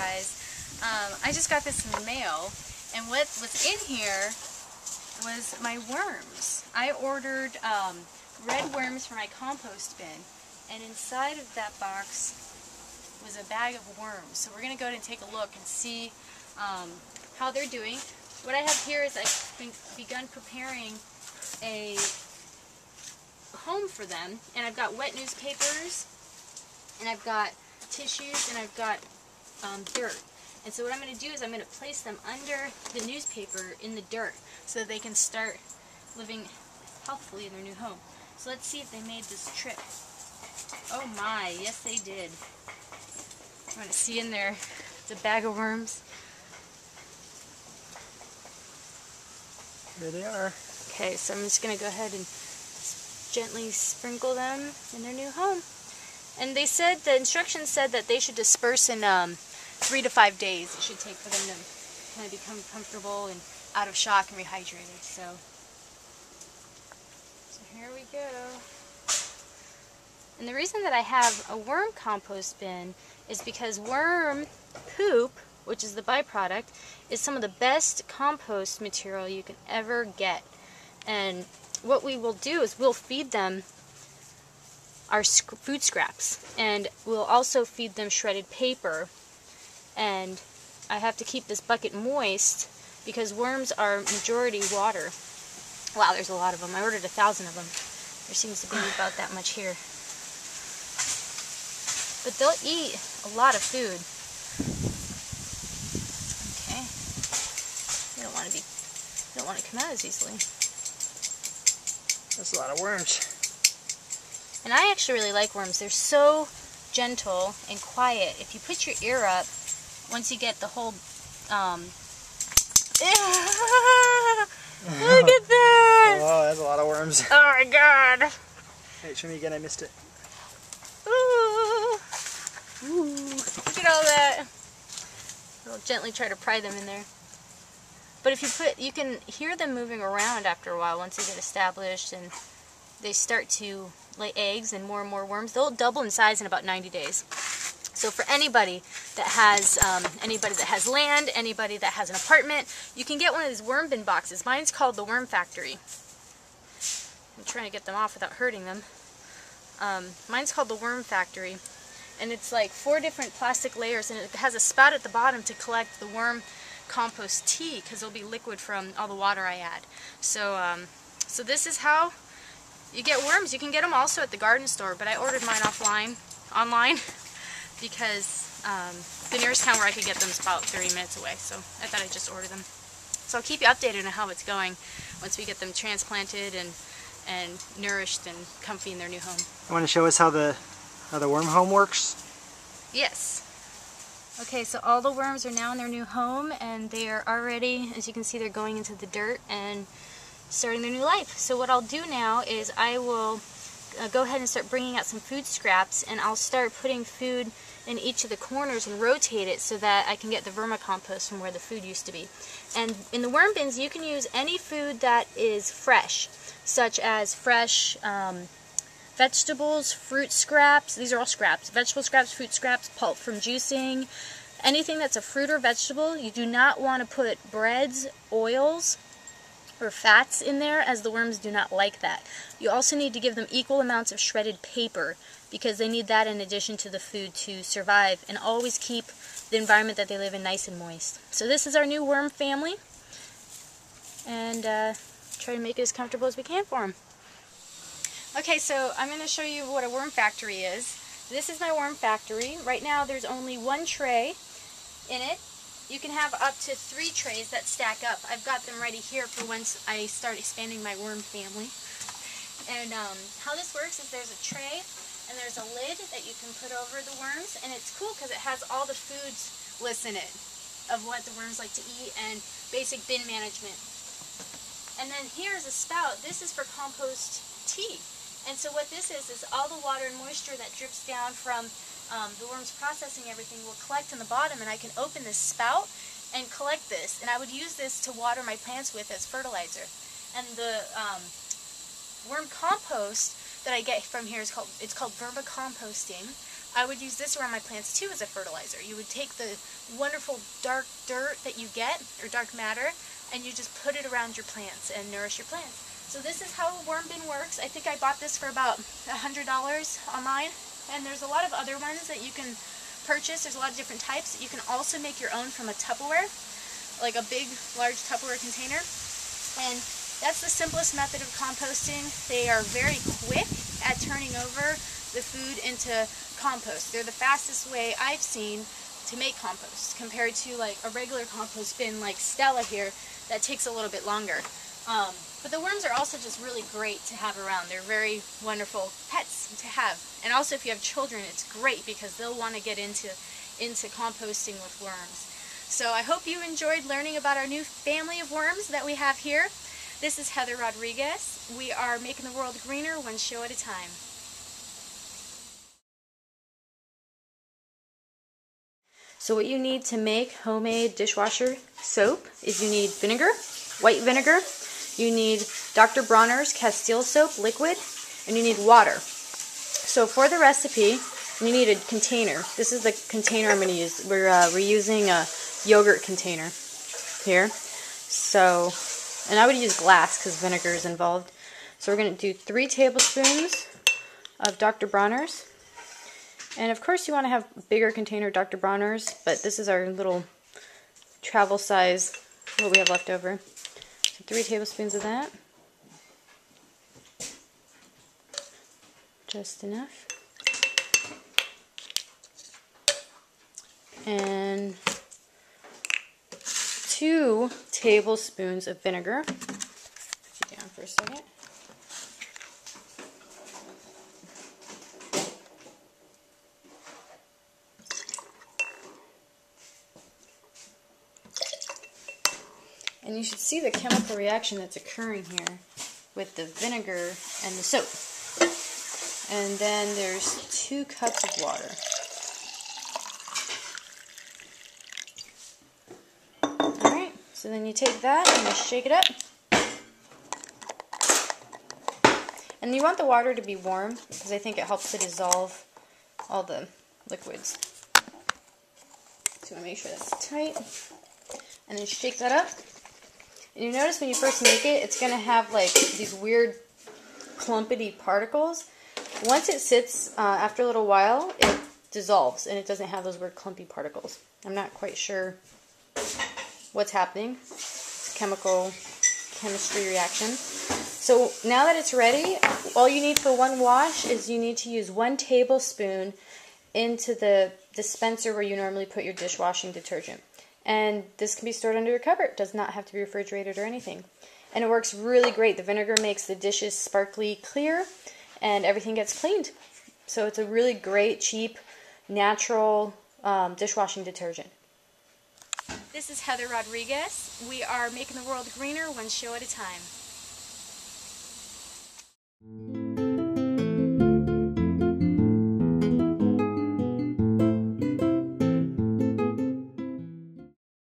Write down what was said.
guys. I just got this in the mail, and what was in here was my worms. I ordered red worms for my compost bin, and inside of that box was a bag of worms. So we're going to go ahead and take a look and see how they're doing. What I have here is I've begun preparing a home for them, and I've got wet newspapers, and I've got tissues, and I've got dirt. And so what I'm going to do is I'm going to place them under the newspaper in the dirt so that they can start living healthfully in their new home. So let's see if they made this trip. Oh my, yes they did. I'm going to see in there, it's a bag of worms. There they are. Okay, so I'm just going to go ahead and gently sprinkle them in their new home. And they said, the instructions said that they should disperse in 3 to 5 days it should take for them to kind of become comfortable and out of shock and rehydrated. So here we go. And the reason that I have a worm compost bin is because worm poop, which is the byproduct, is some of the best compost material you can ever get. And what we will do is we'll feed them our food scraps, and we'll also feed them shredded paper. And I have to keep this bucket moist because worms are majority water. Wow, there's a lot of them. I ordered 1,000 of them. There seems to be about that much here. But they'll eat a lot of food. Okay. They don't want to come out as easily. That's a lot of worms. And I actually really like worms. They're so gentle and quiet. If you put your ear up, once you get the whole, look at that! Oh, that's a lot of worms. Oh my god! Hey, show me again, I missed it. Ooh. Ooh. Look at all that. I'll gently try to pry them in there. But if you you can hear them moving around after a while once they get established and they start to lay eggs and more worms. They'll double in size in about 90 days. So for anybody that has land, anybody that has an apartment, you can get one of these worm bin boxes. Mine's called the Worm Factory. I'm trying to get them off without hurting them. Mine's called the Worm Factory, and it's like 4 different plastic layers, and it has a spout at the bottom to collect the worm compost tea because it'll be liquid from all the water I add. So, so this is how you get worms. You can get them also at the garden store, but I ordered mine online. Because the nearest town where I could get them is about 30 minutes away, so I thought I'd just order them. So I'll keep you updated on how it's going once we get them transplanted and nourished and comfy in their new home. You want to show us how the worm home works? Yes. Okay, so all the worms are now in their new home, and they are already, as you can see, they're going into the dirt and starting their new life. So what I'll do now is I will go ahead and start bringing out some food scraps, and I'll start putting food in each of the corners and rotate it so that I can get the vermicompost from where the food used to be. And in the worm bins you can use any food that is fresh, such as fresh vegetables, fruit scraps. These are all scraps. Vegetable scraps, fruit scraps, pulp from juicing, anything that's a fruit or vegetable. You do not want to put breads, oils, or fats in there, as the worms do not like that. You also need to give them equal amounts of shredded paper because they need that in addition to the food to survive, and always keep the environment that they live in nice and moist. So this is our new worm family, and try to make it as comfortable as we can for them. Okay, so I'm going to show you what a worm factory is. This is my worm factory. Right now there's only 1 tray in it. You can have up to 3 trays that stack up. I've got them ready here for once I start expanding my worm family. And how this works is there's a tray and there's a lid that you can put over the worms, and it's cool because it has all the foods lists in it of what the worms like to eat and basic bin management. And then here's a spout. This is for compost tea. And so what this is all the water and moisture that drips down from the worms processing everything will collect in the bottom, and I can open this spout and collect this. And I would use this to water my plants with as fertilizer. And the worm compost that I get from here is called vermicomposting. I would use this around my plants too as a fertilizer. You would take the wonderful dark dirt that you get, or dark matter, and you just put it around your plants and nourish your plants. So this is how a worm bin works. I think I bought this for about $100 online, and there's a lot of other ones that you can purchase. There's a lot of different types. You can also make your own from a Tupperware, like a big, large Tupperware container. And that's the simplest method of composting. They are very quick at turning over the food into compost. They're the fastest way I've seen to make compost compared to like a regular compost bin like Stella here that takes a little bit longer. But the worms are also just really great to have around. They're very wonderful pets to have. And also if you have children, it's great because they'll want to get into composting with worms. So I hope you enjoyed learning about our new family of worms that we have here. This is Heather Rodriguez. We are making the world greener one show at a time. So what you need to make homemade dishwasher soap is you need vinegar, white vinegar, you need Dr. Bronner's Castile soap liquid, and you need water. So for the recipe, you need a container. This is the container I'm going to use. We're using a yogurt container here. So, and I would use glass because vinegar is involved. So we're going to do 3 tablespoons of Dr. Bronner's. And of course you want to have a bigger container of Dr. Bronner's, but this is our little travel size, what we have left over. So 3 tablespoons of that. Just enough. And 2 tablespoons of vinegar. Put you down for a second. And you should see the chemical reaction that's occurring here with the vinegar and the soap. And then there's 2 cups of water. Alright, so then you take that and you shake it up. And you want the water to be warm because I think it helps to dissolve all the liquids. So I want to make sure that's tight. And then shake that up. And you notice when you first make it, it's going to have like these weird clumpity particles. Once it sits, after a little while, it dissolves and it doesn't have those weird clumpy particles. I'm not quite sure what's happening. It's chemistry reaction. So now that it's ready, all you need for one wash is you need to use 1 tablespoon into the dispenser where you normally put your dishwashing detergent. And this can be stored under your cupboard. It does not have to be refrigerated or anything. And it works really great. The vinegar makes the dishes sparkly clear and everything gets cleaned. So it's a really great, cheap, natural dishwashing detergent. This is Heather Rodriguez. We are making the world greener one show at a time.